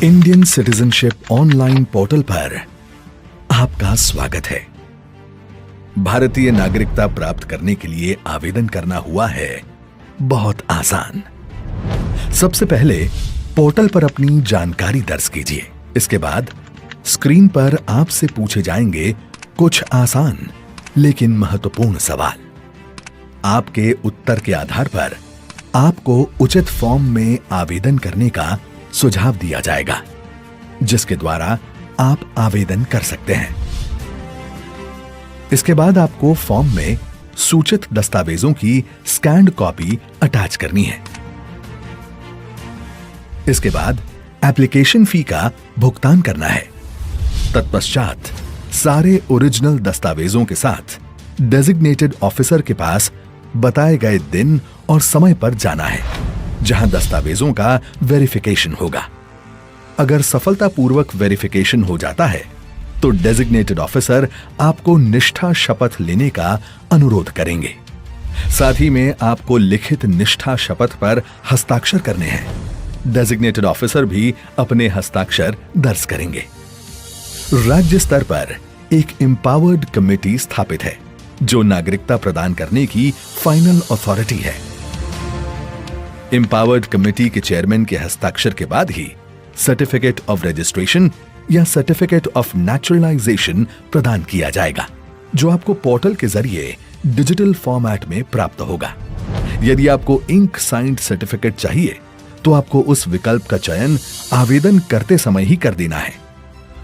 Indian citizenship online portal पर आपका स्वागत है। भारतीय नागरिकता प्राप्त करने के लिए आवेदन करना हुआ है बहुत आसान। सबसे पहले पोर्टल पर अपनी जानकारी दर्ज कीजिए। इसके बाद स्क्रीन पर आपसे पूछे जाएंगे कुछ आसान लेकिन महत्वपूर्ण सवाल। आपके उत्तर के आधार पर आपको उचित फॉर्म में आवेदन करने का सुझाव दिया जाएगा, जिसके द्वारा आप आवेदन कर सकते हैं। इसके बाद आपको फॉर्म में सूचित दस्तावेजों की स्कैन्ड कॉपी अटैच करनी है। इसके बाद एप्लीकेशन फी का भुगतान करना है। तत्पश्चात सारे ओरिजिनल दस्तावेजों के साथ डेजिग्नेटेड ऑफिसर के पास बताए गए दिन और समय पर जाना है, जहां दस्तावेजों का वेरिफिकेशन होगा। अगर सफलतापूर्वक वेरिफिकेशन हो जाता है तो डेजिग्नेटेड ऑफिसर आपको निष्ठा शपथ लेने का अनुरोध करेंगे। साथ ही में आपको लिखित निष्ठा शपथ पर हस्ताक्षर करने हैं। डेजिग्नेटेड ऑफिसर भी अपने हस्ताक्षर दर्ज करेंगे। राज्य स्तर पर एक एम्पावर्ड कमेटी स्थापित है, जो नागरिकता प्रदान करने की फाइनल अथॉरिटी है। एम्पावर्ड कमेटी के चेयरमैन के हस्ताक्षर के बाद ही सर्टिफिकेट ऑफ रजिस्ट्रेशन या सर्टिफिकेट ऑफ नेचुरलाइजेशन प्रदान किया जाएगा, जो आपको पोर्टल के जरिए डिजिटल फॉर्मेट में प्राप्त होगा। यदि आपको इंक साइंड सर्टिफिकेट चाहिए तो आपको उस विकल्प का चयन आवेदन करते समय ही कर देना है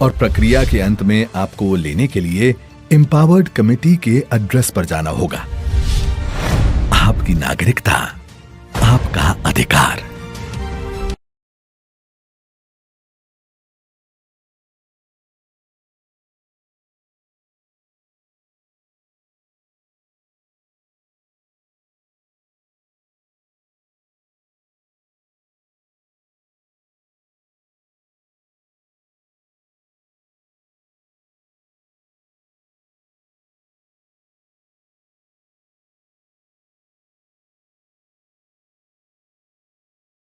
और प्रक्रिया के अंत में आपको वो लेने के लिए एम्पावर्ड कमेटी के एड्रेस पर जाना होगा। आपकी नागरिकता, आपका अधिकार।